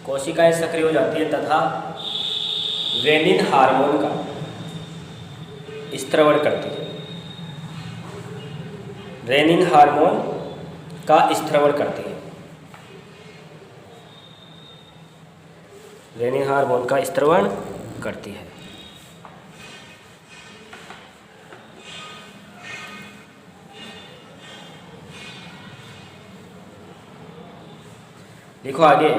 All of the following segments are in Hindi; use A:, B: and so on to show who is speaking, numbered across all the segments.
A: कोशिकाएं सक्रिय हो जाती है तथा रेनिन हार्मोन का स्त्रवण करती है। रेनिन हार्मोन का स्त्रवण करती है। रेनिन हार्मोन का स्त्रवण करती है। देखो आगे,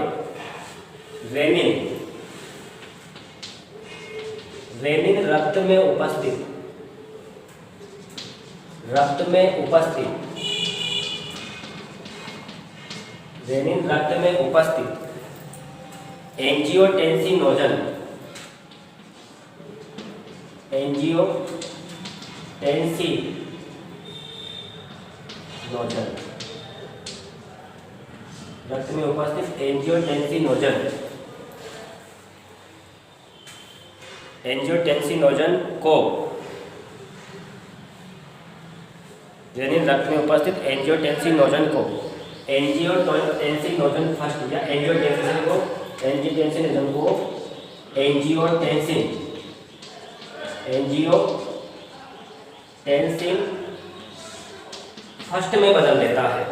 A: रेनिन रक्त में उपस्थित रेनिन रक्त में उपस्थित एंजियोटेंसिनोजन रक्त में उपस्थित एंजियोटेंसिनोजन को रेनिन रक्त में उपस्थित एंजियोटेंसिनोजन फर्स्ट या एंजियोटेंसिन फर्स्ट में बदल देता है।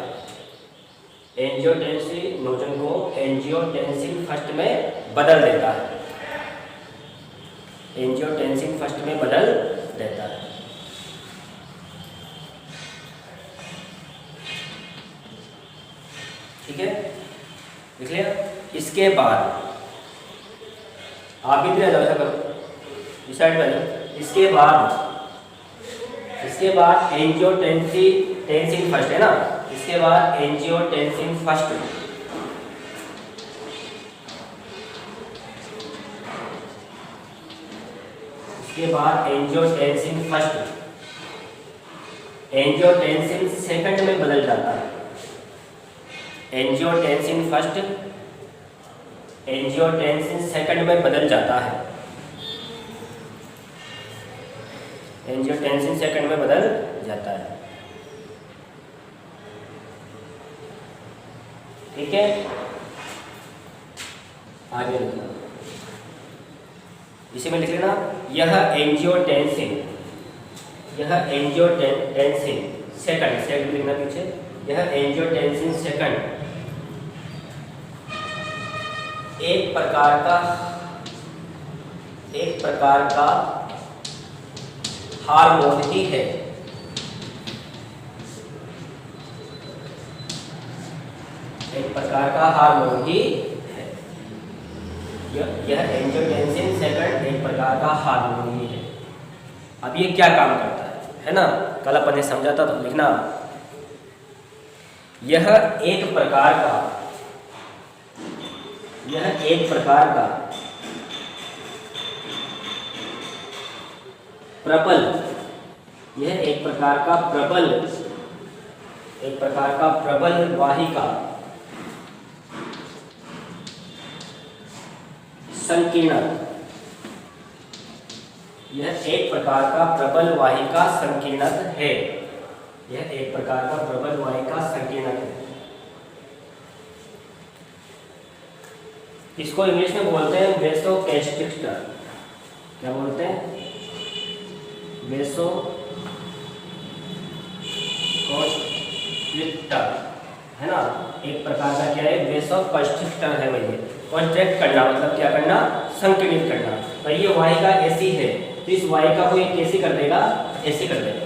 A: एंजियोटेंसिनोजन को एंजियोटेंसिन फर्स्ट में बदल देता है। एंजियोटेंसिन फर्स्ट में बदल देता है। ठीक है, देख लिया। इसके बाद आप भी ऐसा करो, डिसाइड करो। इसके बाद एंजियोटेंसिन फर्स्ट है ना, इसके बाद एंजियोटेंसिन फर्स्ट एंजियोटेंसिन सेकंड में बदल जाता है। एंजियोटेंसिन सेकंड में बदल जाता है। एंजियोटेंसिन सेकंड में बदल जाता है। ठीक है, आगे लिखना, इसी में लिख लेना। यह एंजियोटेंसिन सेकंड लिखना पीछे। यह एंजियोटेंसिन सेकंड एक प्रकार का हार्मोन ही है। एक प्रकार का हार्मोन ही है। यह एंजियोटेंसिन सेकंड एक प्रकार का हार्मोन ही है। अब ये क्या काम करता है ना, कल अपन ने समझा था, तो लिखना। यह एक प्रकार का प्रबल वाहिका संकीर्णक। यह एक प्रकार का प्रबल वाहिका संकीर्णक है। इसको इंग्लिश में बोलते हैं वेसोकंस्ट्रिक्टर। क्या बोलते हैं? वेसोकंस्ट्रिक्टर, है ना। एक प्रकार का क्या है? वेसोकंस्ट्रिक्टर है भाई। कॉन्ट्रैक्ट करना मतलब क्या करना? संकीर्णित करना। तो ये वाहिका ऐसी है, तो इस वाहिका को ये कैसी कर देगा? ऐसी कर देगा,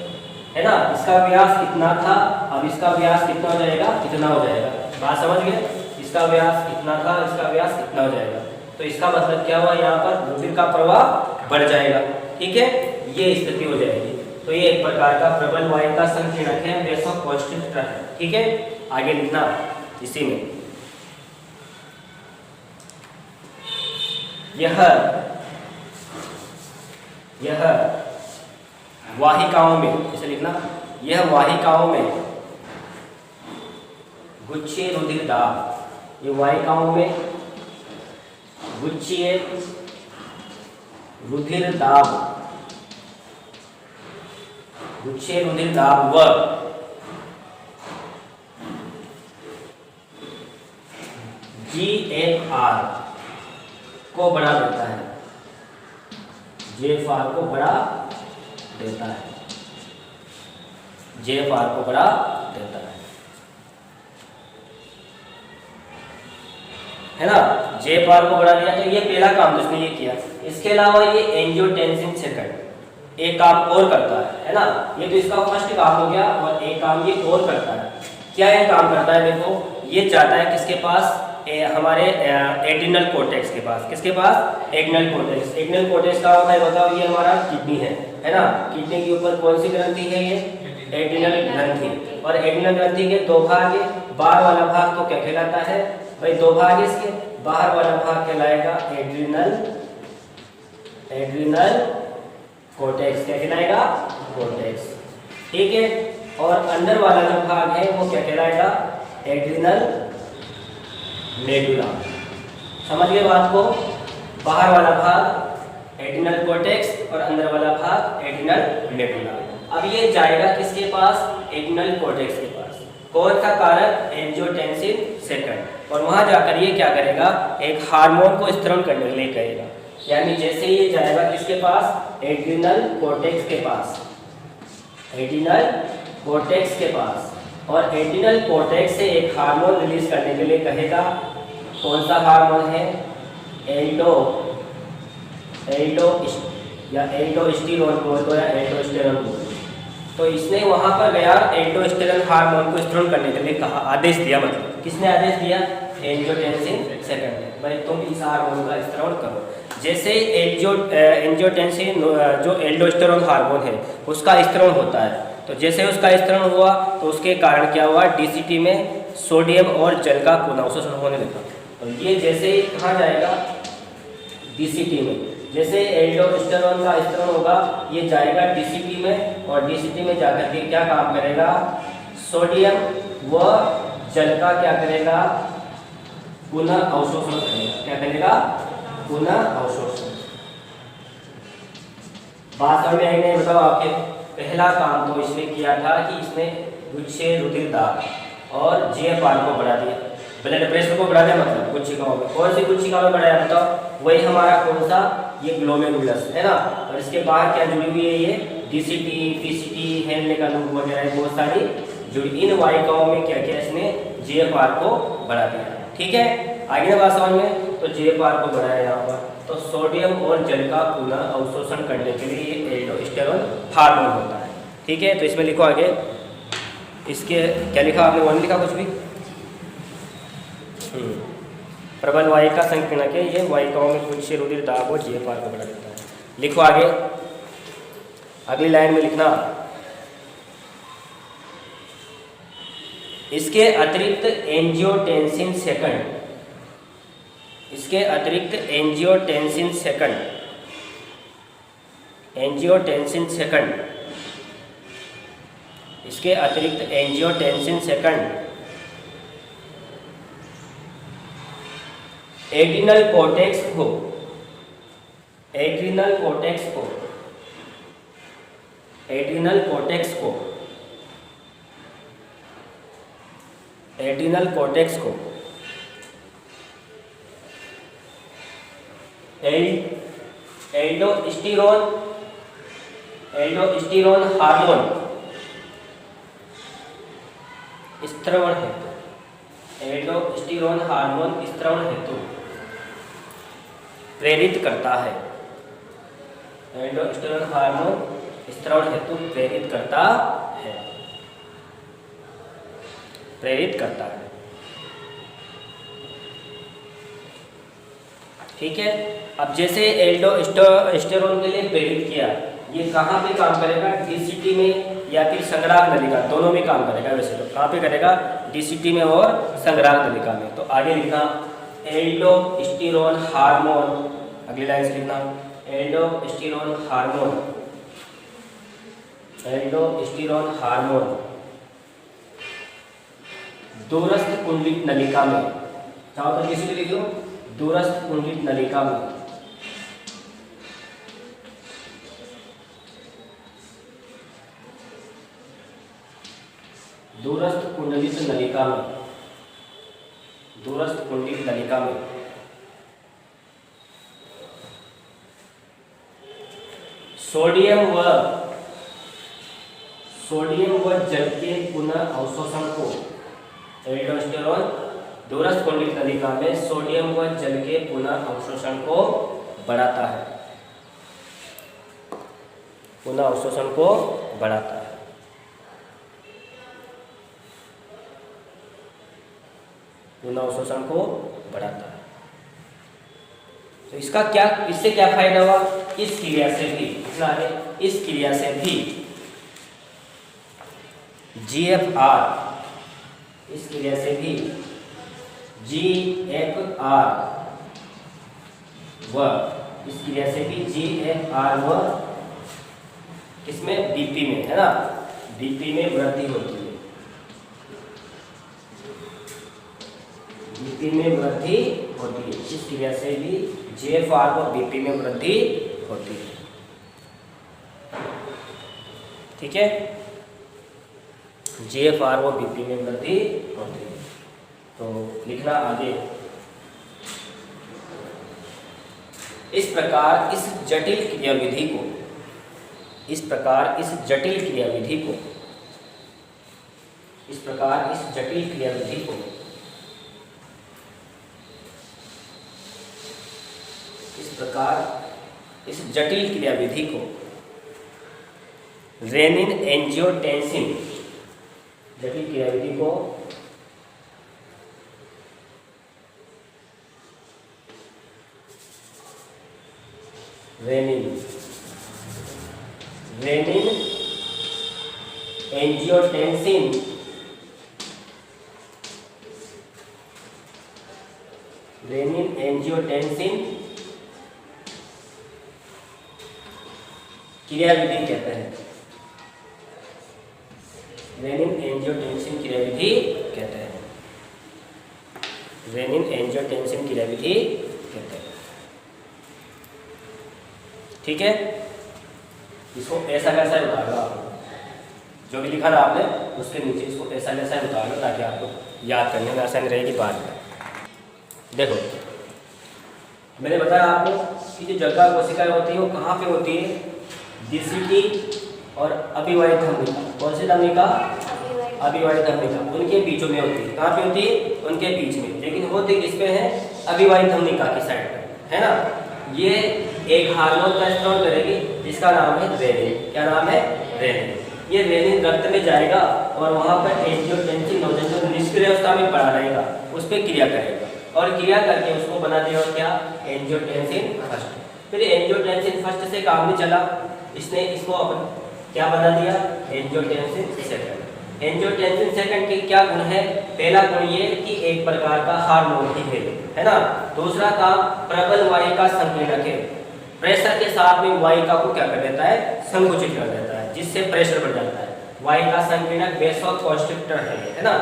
A: है ना। इसका व्यास इतना था, अब इसका व्यास कितना हो जाएगा? इतना हो जाएगा। बात समझ गए? इसका व्यास इतना था, इसका व्यास इतना हो जाएगा। तो इसका मतलब क्या हुआ? यहाँ पर रुधिर का प्रवाह बढ़ जाएगा। ठीक है, ये स्थिति हो जाएगी। तो ये एक प्रकार का प्रबल वाहिका संकीर्णक है, वेसोकंस्ट्रिक्टर है। ठीक है, आगे लिखना इसी में। यह वाहिकाओं में, इसे लिखना, यह वाहिकाओं में गुच्छीय रुधिर दाब, ये वाहिकाओं में गुच्छीय रुधिर दाब व GFR को बढ़ा देता है, GFR को बढ़ा देता है, GFR को बढ़ा देता है ना। GFR को बढ़ा दिया, तो ये पहला काम तो इसने ये किया। इसके अलावा ये एंजियोटेंसिन सेकंड एक काम और करता है ना। ये तो इसका फर्स्ट काम हो गया, और एक काम ये और करता है। क्या ये काम करता है? देखो, ये चाहता है किसके पास, हमारे एड्रिनल कोर्टेक्स के पास। किसके पास? Adrenal cortex. एड्रिनल कोर्टेक्स का होता है, बताओ, ये हमारा किडनी है ना। किडनी के ऊपर कौन सी ग्रंथि है? ये एड्रिनल ग्रंथि। और एड्रिनल ग्रंथि के दो भाग है, बाहर वाला भाग तो क्या कहलाता है भाई? दो भाग इसके, बाहर वाला भाग कहलाएगा एड्रिनल कोर्टेक्स। क्या कहलाएगा? कोर्टेक्स। ठीक है। और अंदर वाला जो भाग है वो क्या कहलाएगा? Adrenal medulla. समझ गए बात को? बाहर वाला भाग एड्रिनल कोर्टेक्स और अंदर वाला भाग एड्रिनल मेडुला। अब ये जाएगा किसके पास? एड्रिनल कोर्टेक्स के पास। कौन सा कारक? Angiotensin second. और वहां जाकर ये क्या करेगा? एक हार्मोन को स्थिरण करने के लिए कहेगा। यानी जैसे ये जाएगा किसके पास? एड्रिनल कोर्टेक्स के पास, एड्रिनल कोर्टेक्स के पास। और एड्रिनल कोर्टेक्स से एक हार्मोन रिलीज करने के लिए कहेगा। कौन सा हार्मोन है? एल्डोस्टेरोन बोल दो या एल्डोस्टेरोन बोल दो। तो इसने वहां पर गया, एल्डोस्टेरोन हार्मोन को स्थिरण करने के लिए कहा, आदेश दिया। मतलब किसने आदेश दिया? एंजियोटेंसिन सेकंड ने। भाई तुम इस हार्मोन का स्थिरण करो। जैसे एंजियोटेंसिन जो एल्डोस्टेरोन हार्मोन है उसका स्थिरण होता है, तो जैसे उसका स्थिरण हुआ तो उसके कारण क्या हुआ? डीसीटी में सोडियम और जल का पुनर्अवशोषण होने लगा। और ये जैसे कहाँ जाएगा? डीसीटी में। जैसे एल्डोस्टेरोन का स्थिरण होगा, ये जाएगा डीसीटी में, और डीसीटी में जाकर के क्या काम करेगा? सोडियम व जल का क्या करेगा? पुनः अवशोषण करेगा। क्या करेगा? पुनः अवशोषण। बात समझ में आई नहीं? बताओ आपके। पहला काम तो इसने किया था कि इसने गुच्छे रुधिर दाब और GFR को बढ़ा दिया, ब्लड प्रेशर को बढ़ा दिया। मतलब कोशिकाओं में, कौन सी कोशिकाओं में बढ़ाया? बताओ। वही हमारा कौन सा? ये ग्लोमेरुलस है ना। और इसके बाहर क्या जुड़ी हुई है? ये डीसीटी, पीसीटी, हेनले का लूप वगैरह बहुत सारी जुड़ी। इन वाहिकाओं में क्या किया इसने? GFR को बढ़ा दिया। ठीक है, आगे बात समझ में। तो GFR को बढ़ाया यहाँ पर, तो सोडियम और जल का पुनः अवशोषण करने के लिए एल्डोस्टेरोन हार्मोन होता है। ठीक है, तो इसमें लिखो आगे। इसके क्या लिखा आपने? वन लिखा कुछ भी? प्रबल वाहिका संकीर्णक है, ये वाहिकाओं में कुछ रुधिर दाब और GFR को बढ़ा देता है। लिखो आगे, अगली लाइन में लिखना। इसके अतिरिक्त एंजियोटेंसिन सेकंड, इसके अतिरिक्त एंजियोटेंसिन सेकंड, एंजियोटेंसिन सेकंड, इसके अतिरिक्त एंजियोटेंसिन सेकंड एड्रिनल कोर्टेक्स को, एड्रिनल कोर्टेक्स को, एड्रिनल कोर्टेक्स को, एड्रिनल कोर्टेक्स को एल्डोस्टेरोन, एल्डोस्टेरोन हार्मोन स्त्रवण हेतु, एल्डोस्टेरोन हार्मोन स्त्रवण हेतु प्रेरित करता है। एल्डोस्टेरोन हार्मोन स्त्रवण हेतु प्रेरित करता है, प्रेरित करता है। ठीक है। अब जैसे एल्डोस्टेरोन के लिए प्रेरित किया, ये कहाँ पे काम करेगा? डीसीटी में या फिर संग्राहक नलिका, दोनों में काम करेगा। वैसे तो कहाँ पे करेगा? डीसीटी में और संग्राहक नलिका में। तो आगे लिखना एल्डोस्टेरोन हार्मोन, अगली लाइन से लिखना एल्डोस्टेरोन हार्मोन, एल्डोस्टेरोन हार्मोन दूरस्थ कुंडलित नलिका में, चाहो तो किसी भी लिख लो, दूरस्थ कुंडलित नलिका में, दूरस्थ कुंडलित नलिका में दूरस्थ कुंडली तलिका में सोडियम व जल के पुनः अवशोषण को, एल्डोस्टेरोन दूरस्थ कुंडली तलिका में सोडियम व जल के पुनः अवशोषण को बढ़ाता है, पुनः अवशोषण को बढ़ाता है। पुनः अवशोषण को बढ़ाता है। तो इससे क्या फायदा हुआ? इस क्रिया से भी इस क्रिया से भी GFR, इस क्रिया से भी GFR व इस क्रिया से भी GFR व किसमें? BP में, है ना, BP में वृद्धि होती है, BP में वृद्धि होती है। इस क्रिया से भी GFR व BP में वृद्धि होती है। ठीक है, GFR व BP में वृद्धि होती है। तो लिखना आगे, इस प्रकार इस जटिल क्रियाविधि को, इस प्रकार इस जटिल क्रियाविधि को, इस प्रकार इस जटिल क्रियाविधि को, इस प्रकार इस जटिल क्रियाविधि को रेनिन एंजियोटेंसिन, जटिल क्रियाविधि को रेनिन एंजियोटेंसिन क्रियाविधि कहते हैं, रेनिन एंजियोटेंसिन क्रियाविधि कहते हैं, रेनिन एंजियोटेंसिन क्रियाविधि कहते हैं। ठीक है, इसको ऐसा कैसा उतार लो आप, जो भी लिखा था आपने उसके नीचे इसको ऐसा कैसा उतार लो ताकि आपको याद करने में आसानी रहेगी बाद में। देखो, मैंने बताया आपको कि जो जग्गा कोशिकाएं होती है वो कहाँ पे होती है? DCT और अभिवाहित धमनिका। कौन सी धमनिका? अभिवाहित धमनिका, उनके बीचों में होती है। कहाँ पे होती है? उनके बीच में। लेकिन होती किस पे है? अभिवाहित धमनिका की साइड पे, है ना। ये एक हार्मोन का स्त्राव करेगी जिसका नाम है रेनिन। क्या नाम है? रेनिन। ये रेनिन रक्त में जाएगा और वहाँ पर एंजियोटेंसिन नोजन जो निष्क्रिय अवस्था में पड़ा रहेगा उस पर क्रिया करेगा और क्रिया करके उसको बना देगा क्या? Angiotensin first. फिर एंजियोटेंसिन फर्स्ट से काम नहीं चला, इसने इसको अपन क्या बना दिया? Angiotensin second. एंजियोटेंसिन सेकंड के क्या गुण है? पहला गुण ये कि एक प्रकार का हार्मोन ही है ना। दूसरा काम प्रबल वाहिका संकीर्णक है, प्रेशर के साथ में वाहिका को क्या कर देता है? संकुचित कर देता है, जिससे प्रेशर बढ़ जाता है। वाहिका संकीर्णक वेसोकंस्ट्रिक्टर है ना।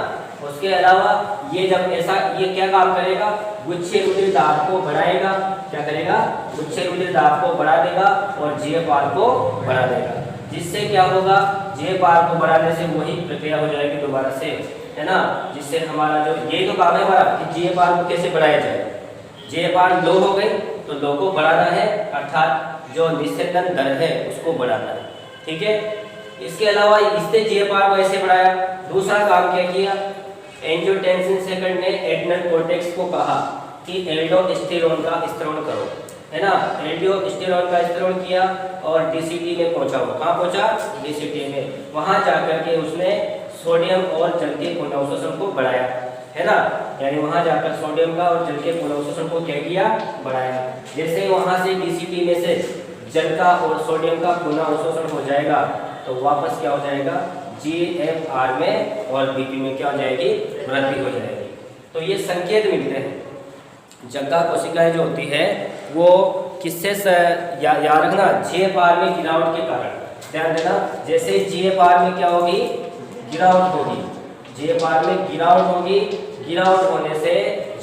A: उसके अलावा ये जब ऐसा ये क्या काम करेगा? गुच्छे रुधिर दाब को बढ़ाएगा। क्या करेगा? गुच्छे रुधिर दाब को बढ़ा देगा और GFR को बढ़ा देगा, जिससे क्या होगा? GFR को बढ़ाने से वही प्रक्रिया हो जाएगी दोबारा से, है ना, जिससे हमारा जो ये तो काम है हमारा कि GFR को कैसे बढ़ाया जाए। GFR लो हो गई तो लो को बढ़ाना है, अर्थात जो निस्संदन दर है उसको बढ़ाना है। ठीक है, इसके अलावा इससे GFR को ऐसे बढ़ाया। दूसरा काम क्या किया? एंजियोटेंसिन सेकंड ने एड्रेनल कोर्टेक्स को कहा कि एल्डोस्टेरोन का स्त्राव करो, है ना। एल्डोस्टेरोन का स्त्राव किया और DCT में पहुंचा। वो कहाँ पहुंचा? DCT में। वहां जाकर के उसने सोडियम और जल के पुनर्अवशोषण को बढ़ाया, है ना। यानी वहां जाकर सोडियम का और जल के पुनर्अवशोषण को क्या किया? बढ़ाया। जैसे वहां से DCT में से जल का और सोडियम का पुनर्अवशोषण हो जाएगा तो वापस क्या हो जाएगा? GFR में और BP में क्या हो जाएगी? वृद्धि हो जाएगी। तो ये संकेत मिलते हैं। जग्गा कोशिकाएं जो होती है वो किससे याद रखना? GFR में गिरावट के कारण। ध्यान देना, जैसे GFR में क्या होगी? गिरावट होगी। GFR में गिरावट होगी। गिरावट होने से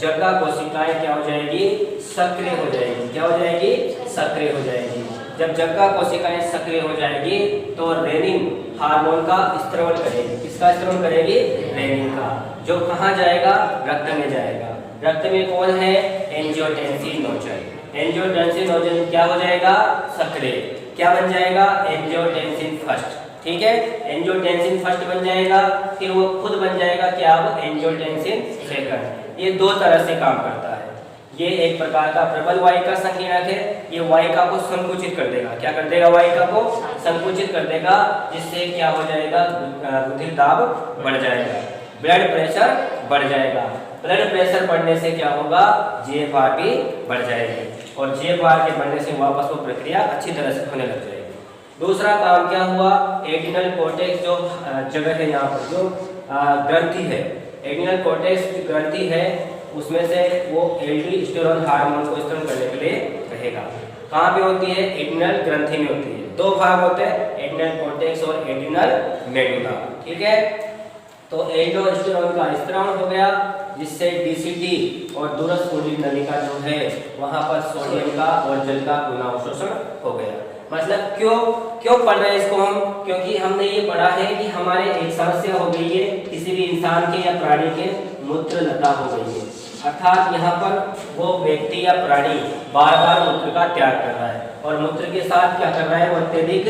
A: जग्गा कोशिकाएं क्या हो जाएगी? सक्रिय हो जाएगी। क्या हो जाएगी? सक्रिय हो जाएगी। जब जग्गा कोशिकाएं सक्रिय हो जाएगी तो रेनिन हार्मोन का स्त्राव करेगी। किसका स्त्राव करेगी? रेनिन का, जो कहाँ जाएगा? रक्त में जाएगा। रक्त में कौन है, एंजियोटेंसिन नोजन। एंजियोटेंसिन नोजन क्या हो जाएगा, सक्रिय, क्या बन जाएगा, एंजियोटेंसिन फर्स्ट। ठीक है, एंजियोटेंसिन फर्स्ट बन जाएगा, फिर वो खुद बन जाएगा क्या, अब एंजियोटेंसिन सेकंड। ये दो तरह से काम करता है। ये एक प्रकार का प्रबल वाहिका संकीर्णक है, ये वाहिका को संकुचित कर देगा। क्या कर देगा, वाहिका को संकुचित कर देगा, जिससे क्या हो जाएगा, रुधिर दाब बढ़ जाएगा, ब्लड प्रेशर बढ़ जाएगा। ब्लड प्रेशर बढ़ने से क्या होगा, जीएफआर भी बढ़ जाएगी, और जीएफआर के बढ़ने से वापस वो प्रक्रिया अच्छी तरह से होने लग जाएगी। दूसरा काम क्या हुआ, एड्रिनल कोर्टेक्स जो जगह है, यहाँ पर जो ग्रंथि है, एड्रिनल कोर्टेक्स ग्रंथि है, उसमें से वो एल्डोस्टेरोन हार्मोन को स्त्रम करने के लिए कहेगा। कहाँ पे होती है, एड्रिनल ग्रंथि में होती है। दो भाग होते हैं, एड्रिनल कोर्टेक्स और एड्रिनल मेडुला। ठीक है, तो एल्डोस्टेरोन का स्त्राव हो गया, जिससे डीसीटी और दूरस्थ कोलिन नलिका जो है वहाँ पर सोडियम का और जल का पुनःअवशोषण हो गया। मतलब क्यों पढ़ रहे हैं इसको हम, क्योंकि हमने ये पढ़ा है कि हमारे एक समस्या हो गई है, किसी भी इंसान के या प्राणी के मूत्रलता हो गई है, अर्थात यहाँ पर वो व्यक्ति या प्राणी बार बार मूत्र का त्याग कर रहा है, और मूत्र के साथ क्या कर रहा है, वो अत्यधिक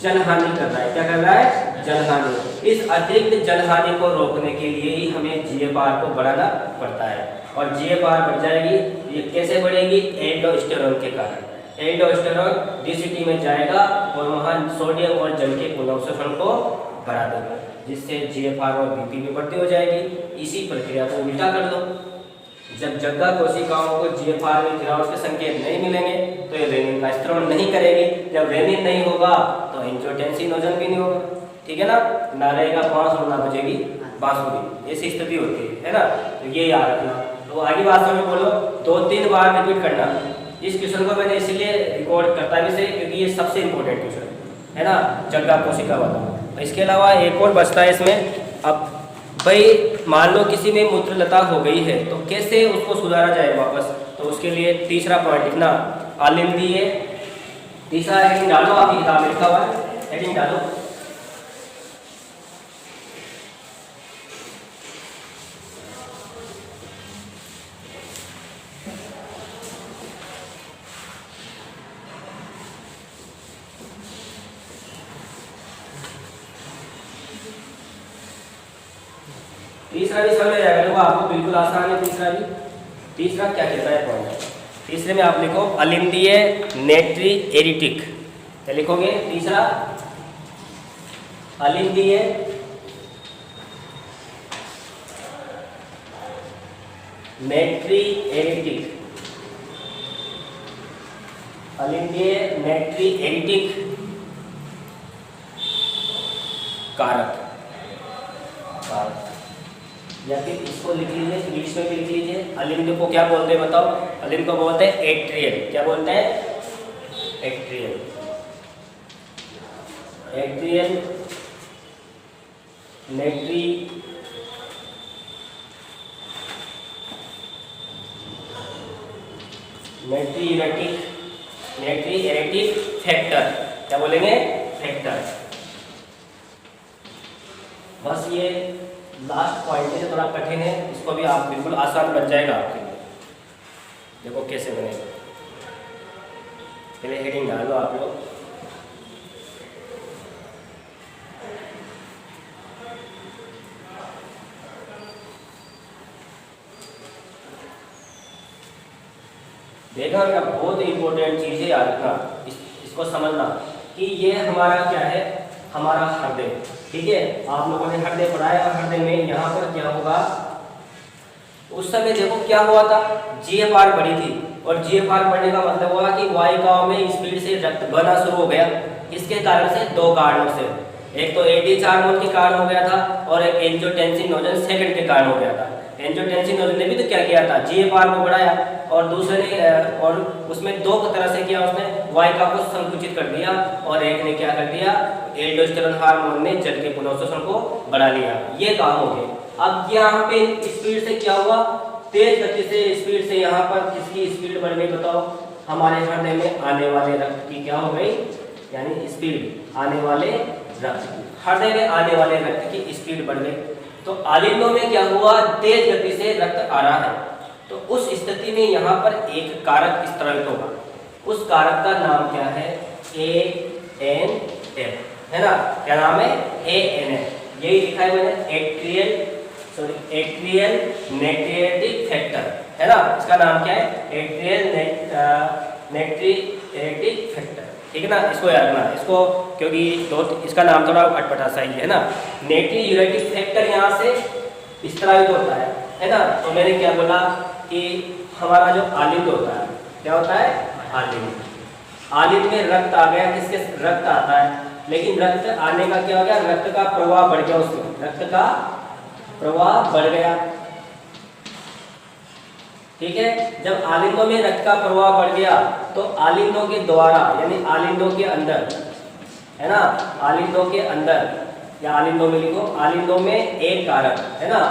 A: जलहानि कर रहा है। क्या कर रहा है, जलहानि। इस अतिरिक्त जलहानि को रोकने के लिए ही हमें जीएफआर को बढ़ाना पड़ता है, और जीएफआर बढ़ जाएगी। ये कैसे बढ़ेगी, एल्डोस्टेरोन के कारण। एल्डोस्टेरोन डीसीटी में जाएगा और वहाँ सोडियम और जल के पुनःअवशोषण को बढ़ा देगा, जिससे जीएफआर और बीपी भी बढ़ती हो जाएगी। इसी प्रक्रिया को उल्टा कर दो, जब जग्गा कोशिकाओं को जीएफआर में गिरावट के संकेत नहीं मिलेंगे तो ये रेनिन का स्त्राव नहीं करेगी। जब रेनिन नहीं होगा तो एंजियोटेंसिन नोजन भी नहीं होगा। ठीक है ना, ना रहेगा बांस और ना बजेगी बांसुरी, ऐसी स्थिति होती है ना। तो ये याद रखना। तो आगे बात में बोलो, 2-3 बार रिपीट करना। इस क्वेश्चन को मैंने इसलिए रिकॉर्ड करता भी सही, क्योंकि ये सबसे इंपॉर्टेंट क्वेश्चन है ना, जग्गा कोशिका वाला। इसके अलावा एक और बचता है इसमें। अब भाई मान लो किसी में मूत्रलता हो गई है, तो कैसे उसको सुधारा जाए वापस, तो उसके लिए तीसरा पॉइंट लिखना, अलिंदीय। तीसरा हेडिंग डालो, आपकी किताब में लिखा हुआ है, हेडिंग डालो। तीसरा भी समझ जाएगा, देखो आपको बिल्कुल आसान है तीसरा भी। तीसरा क्या कहता है पॉइंट, तीसरे में आप लिखो अलिंदीय नेट्री एरिटिक। क्या लिखोगे, तीसरा अलिंदीय नेट्री एरिटिक, अलिंदीय नेट्री एरिटिक कारक। या फिर इसको लिख लीजिए, इंग्लिश में भी लिख लीजिए। अलिंद को क्या बोलते हैं बताओ, अलिंद को बोलते हैं एट्रियल। क्या बोलते हैं, atrial. Atrial natriuretic factor. क्या बोलेंगे, फैक्टर। बस ये लास्ट पॉइंट है, थोड़ा कठिन है, इसको भी आप बिल्कुल आसान बन जाएगा आपके लिए। देखो कैसे बनेगा, पहले हेडिंग डालो आप लोग। देखा क्या, बहुत इंपॉर्टेंट चीज है याद रखना, इसको समझना कि ये हमारा क्या है, हमारा हृदय। ठीक है, आप लोगों ने हृदय पढ़ाया, और हृदय में यहाँ पर क्या होगा, उस समय देखो क्या हुआ था, जीएफआर बढ़ी थी, और जीएफआर बढ़ने का मतलब हुआ कि वाहिकाओं में स्पीड से रक्त बहना शुरू हो गया। इसके कारण से दो कारणों से, एक तो एडीएच हार्मोन के कारण हो गया था, और एक एंजियोटेंसिन नोजन सेकंड के कारण हो गया था। एंजियोटेंसिन नोजन ने भी तो क्या किया था, जीएफआर को बढ़ाया, और दूसरे ने और उसमें दो तरह से किया, उसने वाहिका को संकुचित कर दिया, और एक ने क्या कर दिया, एल्डोस्टेरोन हार्मोन ने जल के पुनःअवशोषण को बढ़ा लिया। ये काम हो गया। अब यहाँ पे स्पीड से क्या हुआ, तेज गति से स्पीड से यहाँ पर किसकी स्पीड बढ़ गई बताओ, हमारे हृदय में आने वाले रक्त की क्या हो गई, यानी स्पीड आने वाले रक्त की, हृदय में आने वाले रक्त की स्पीड बढ़ गई। तो आलिंदों में क्या हुआ, तेज गति से रक्त आ रहा है, तो उस स्थिति में यहाँ पर एक कारक स्त्रावित होगा। उस कारक का नाम क्या है? ANF, है ना? क्या नाम है? ANF। यही लिखा है मैंने, एट्रियल नेट्रिएटिक फैक्टर, है ना? इसका नाम क्या है? एट्रियल नेट्रिएटिक फैक्टर, ठीक है ना? इसको याद रखना, इसको, क्योंकि इसका नाम थोड़ा अटपटा सा ही है ना। नेट्रियूरेटिक फैक्टर यहाँ से स्त्रावित होता है ना? तो मैंने क्या बोला कि हमारा जो आलिंद होता है, क्या होता है? आलिंद में रक्त आ गया, किसके रक्त आता है, लेकिन रक्त आने का क्या हो गया? रक्त का प्रवाह बढ़ गया, उसमें रक्त का प्रवाह बढ़ गया, ठीक है। जब आलिंदों में रक्त का प्रवाह बढ़ गया तो आलिंदों के द्वारा, यानी आलिंदों के अंदर, है ना, आलिंदों के अंदर, या आलिंदों में लिखो, आलिंदों में एक कारक, है ना,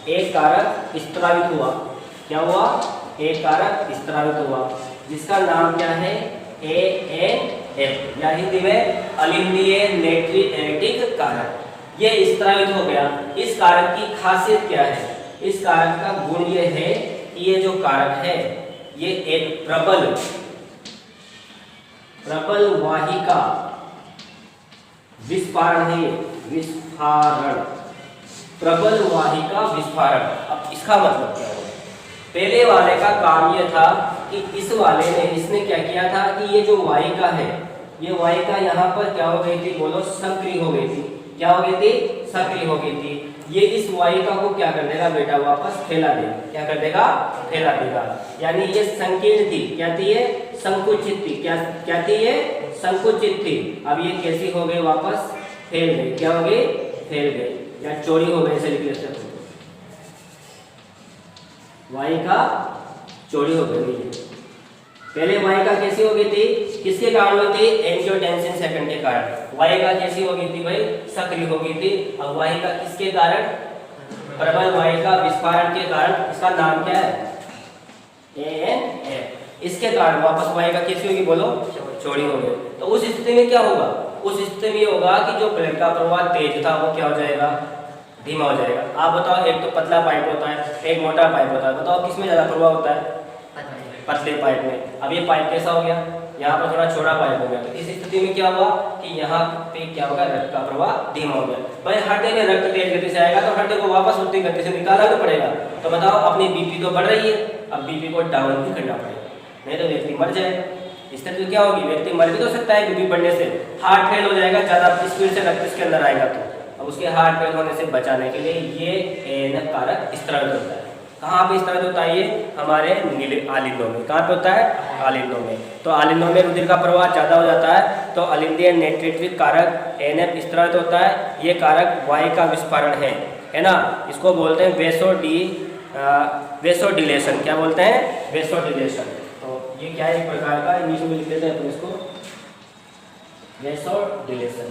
A: एक कारक स्त्रावित हुआ। क्या हुआ? एक कारक स्त्रावित हुआ, जिसका नाम क्या है? ANF, या हिंदी में अलिंदीय नेट्रिएटिक कारक। ये स्त्रावित हो गया। इस कारक की खासियत क्या है? इस कारक का गुण ये है कि ये जो कारक है ये एक प्रबल वाहिका विस्फारण है, विस्फारण, प्रबल वाहिका विस्फारण। अब इसका मतलब क्या है? पहले वाले का काम ये था कि इस वाले ने, इसने क्या किया था कि ये जो वाहिका है, ये वाहिका यहाँ पर क्या हो गई थी? बोलो, सक्रिय हो गई थी। क्या हो गई थी? सक्रिय हो गई थी। ये इस वाहिका को क्या कर देगा बेटा? वापस फैला देगा। क्या कर देगा? फैला देगा। यानी ये संकीर्ण थी, क्या थी ये? संकुचित थी। क्या थी ये? संकुचित थी। अब ये कैसी हो गई? वापस फैल गई। क्या हो गई? फैल गई, या चौड़ी हो गई, ऐसे लिख लेते हैं। वाहिका चौड़ी हो गई है। पहले वाहिका कैसी हो गई थी? किसके कारण हुई थी? एंजियोटेंसिन सेकंड के कारण। वाहिका कैसी हो गई थी भाई? सक्रिय हो गई थी। अब वाहिका किसके कारण? प्रबल वाहिका विस्फारण के कारण। इसका नाम क्या है? ANF। इसके कारण वापस वाहिका कैसी होगी? बोलो, चौड़ी हो गई। तो उस स्थिति में क्या होगा? उस स्थिति में होगा कि जो ब्लड का प्रवाह तेज था वो क्या हो जाएगा? धीमा हो जाएगा। आप बताओ, एक तो पतला पाइप होता है, एक मोटा पाइप होता है, बताओ किसमें ज्यादा प्रवाह होता है? पतले पाइप में। अब ये पाइप कैसा हो गया? यहाँ पर थोड़ा छोटा पाइप हो गया। तो इस स्थिति में क्या हुआ कि यहाँ पे क्या होगा? रक्त का प्रवाह धीमा हो गया। भाई हड्डी में रक्त तेज गति से आएगा तो हड्डी को वापस उतनी गति से निकालना तो पड़ेगा। तो बताओ, अपनी बीपी तो बढ़ रही है, अब बीपी को डाउन भी करना पड़ेगा, नहीं तो व्यक्ति मर जाएगा। इस स्थिति क्या होगी? व्यक्ति मर भी तो सकता है बीपी बढ़ने से, हार्ट फेल हो जाएगा, ज्यादा स्पीड से रक्त इसके अंदर आएगा। तो अब उसके हार्ट फेल होने से बचाने के लिए ये ANF कारक स्त्रावित होता है। कहाँ पे स्त्रावित होता है? ये हमारे आलिंदों में। कहाँ पे होता है? आलिंदों में। तो आलिंदों में रुधिर का प्रवाह ज़्यादा हो जाता है तो अलिंदीय नेट्रिएटिक कारक ANF स्त्रावित होता है। ये कारक वाहिका विस्फारण है ना? इसको बोलते हैं वेसोडिलेशन। क्या बोलते हैं? वेसोडिलेशन। तो ये क्या है? एक प्रकार का, इंग्लिश में लिख देते हैं अपन इसको, वेसोडिलेशन।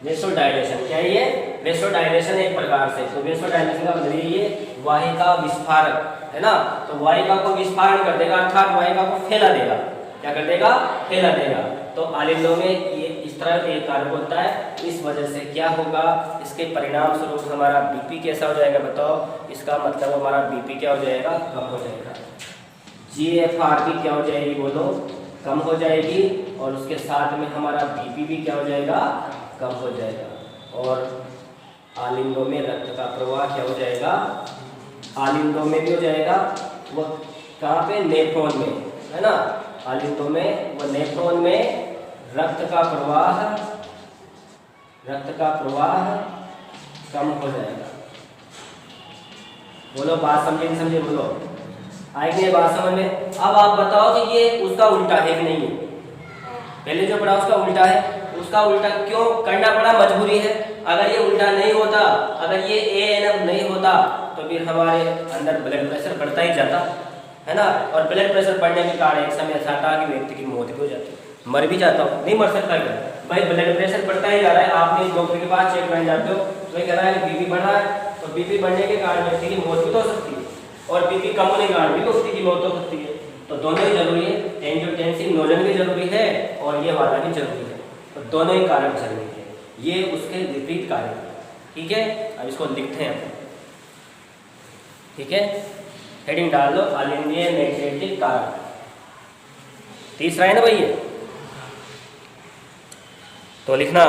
A: वेसोडाइलेशन। क्या है ये? वेसोडाइलेशन एक प्रकार से। तो वेसोडाइलेशन का मतलब ये वाहिका विस्फारक, है ना? तो वाहिका को विस्फारण कर देगा, अर्थात वाहिका को फैला देगा। क्या कर देगा? फैला देगा। तो आलिंदों में ये इस तरह एक कारक होता है। इस वजह से क्या होगा? इसके परिणाम स्वरूप हमारा बीपी कैसा हो जाएगा? बताओ। इसका मतलब हमारा बीपी क्या हो जाएगा? कम हो जाएगा। GFR भी क्या हो जाएगी? बोलो, कम हो जाएगी। और उसके साथ में हमारा बीपी भी क्या हो जाएगा? कम हो जाएगा। और आलिंदों में रक्त का प्रवाह क्या हो जाएगा? आलिंदों में भी हो जाएगा। वो कहाँ पे? नेफ्रॉन में, है ना? आलिंदों में, वो नेफ्रॉन में रक्त का प्रवाह कम हो जाएगा। बोलो, बात समझे नहीं समझे? बोलो, आएगी बात समझ में? अब आप बताओ कि ये उसका उल्टा है कि नहीं है? पहले जो पढ़ा उसका उल्टा है। उसका उल्टा क्यों करना पड़ा? मजबूरी है। अगर ये उल्टा नहीं होता, अगर ये ANF नहीं होता तो फिर हमारे अंदर ब्लड प्रेशर बढ़ता ही जाता, है ना? और ब्लड प्रेशर बढ़ने के कारण एक समय ऐसा था कि व्यक्ति की मौत भी हो जाती, मर भी जाता हो, नहीं मर सकता क्या? भाई ब्लड प्रेशर बढ़ता ही जा रहा है। आपने डॉक्टर के पास चेक करने जाते हो तो ये कह रहा है कि बीपी बढ़ रहा है, तो बीपी बढ़ने के कारण व्यक्ति की मौत भी तो हो सकती है, और बीपी कम होने के कारण भी व्यक्ति की मौत हो सकती है। तो दोनों ही जरूरी है। एंजियोटेंसिन नोजन भी जरूरी है और ये वाला भी जरूरी है। तो दोनों ही कारक जरूरी है। ये उसके विपरीत कार्य, ठीक है, अब इसको लिखते हैं। ठीक है, हेडिंग डाल दो अलिंदीय नाइट्रेटिक कारक। तीसरा है ना भाई ये, तो लिखना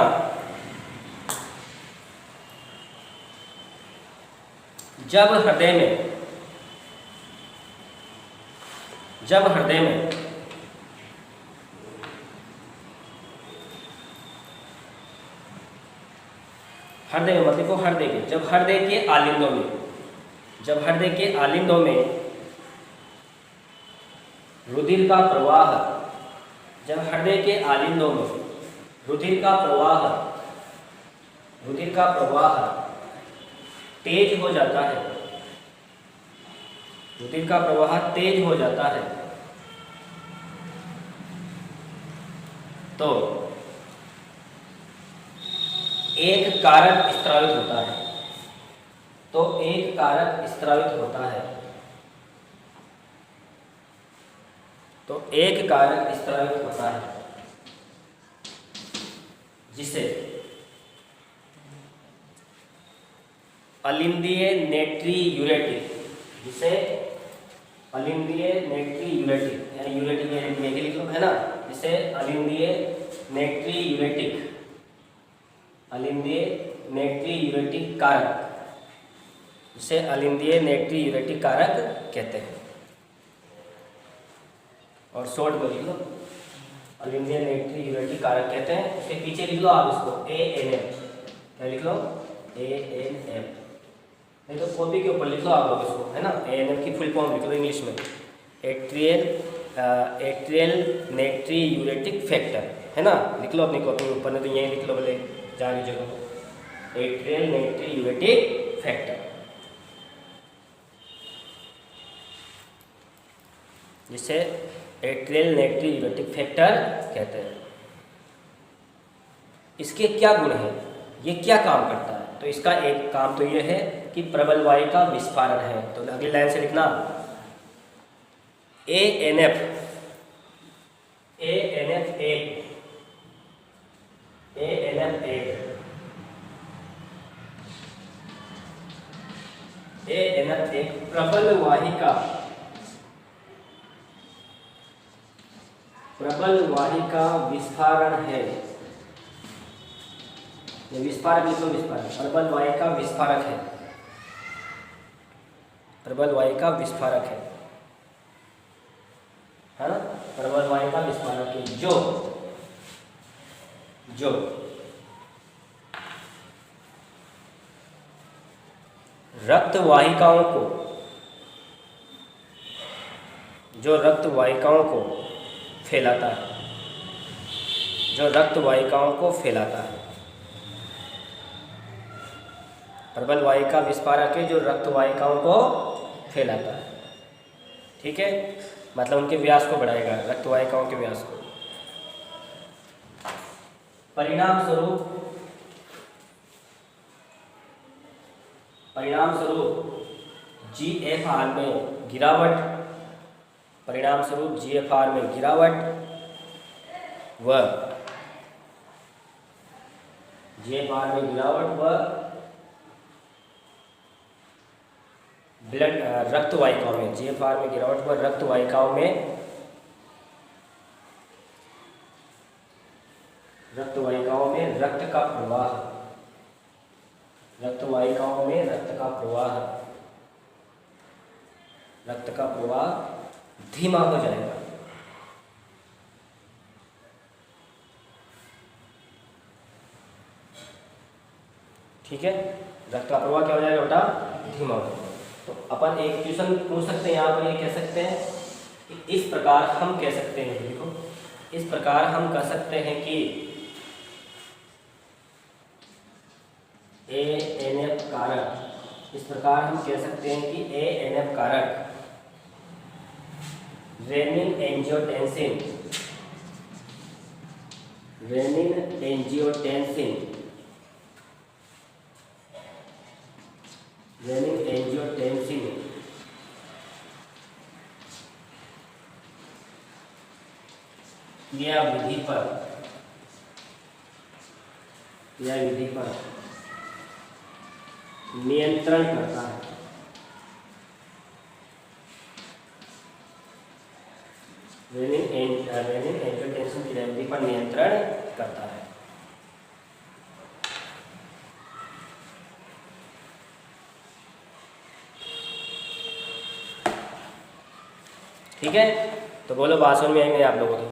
A: जब हृदय में मत लिखो हृदय के, जब हृदय के आलिंदों में रुधिर का प्रवाह, जब हृदय के आलिंदों में रुधिर का प्रवाह तेज हो जाता है, रुधिर का प्रवाह तेज हो जाता है, तो एक कारक स्रावित होता है, जिसे अलिंदीय नाइट्रियूरेटिक, या यूरेटिक में लिख लो, है ना, जिसे अलिंदीय नाइट्रियूरेटिक कारक, कहते हैं। और शॉर्ट में लिख लो अलिंदीय नाइट्रियूरेटिक कारक कहते हैं। उसके पीछे लिख लो आप इसको ANF, क्या लिख लो ANF, नहीं तो कॉपी के ऊपर लिख लो आप लोग इसको, है ना। ANF की फुल फॉर्म लिख लो इंग्लिश में, एट्रियल नाइट्रियूरेटिक फैक्टर, है ना। लिख लो अपनी कॉपी के ऊपर, नहीं तो यहीं लिख लो भले जानी जगह, एट्रियल नाइट्रियूरेटिक फैक्टर, जिसे एट्रियल नाइट्रियूरेटिक फैक्टर कहते हैं। इसके क्या गुण हैं, ये क्या काम करता है? तो इसका एक काम तो ये है कि प्रबल वायु का विस्फारण है। तो अगली लाइन से लिखना ANF एक प्रबल वाहिका विस्फारण है। ये विस्फारक लिखो, प्रबल वाहिका विस्फारक है, है ना। प्रबल वाहिका विस्फारक है जो रक्त वाहिकाओं को फैलाता है, प्रबल वाहिका विस्फारक है जो रक्त वाहिकाओं को फैलाता है। ठीक है, मतलब उनके व्यास को बढ़ाएगा, रक्त वाहिकाओं के व्यास को। परिणाम स्वरूप GFR में गिरावट, व ब्लड रक्त वाहिकाओं में, GFR में गिरावट व रक्त वाहिकाओं में रक्त का प्रवाह धीमा हो जाएगा। ठीक है, रक्त का प्रवाह क्या हो जाएगा बेटा? धीमा हो जाएगा। तो अपन एक क्वेश्चन पूछ सकते हैं यहाँ पर, ये कह सकते हैं कि इस प्रकार हम कह सकते हैं, देखो इस प्रकार हम कह सकते हैं कि ANF कारक, इस प्रकार हम कह सकते हैं कि ANF कारक रेनिन एंजियोटेंसिन क्रिया विधि पर नियंत्रण करता है। रेनिन एंजियोटेंसिन की लेवल पर नियंत्रण करता है। ठीक है, तो बोलो बात समझ में आई नहीं आप लोगों को?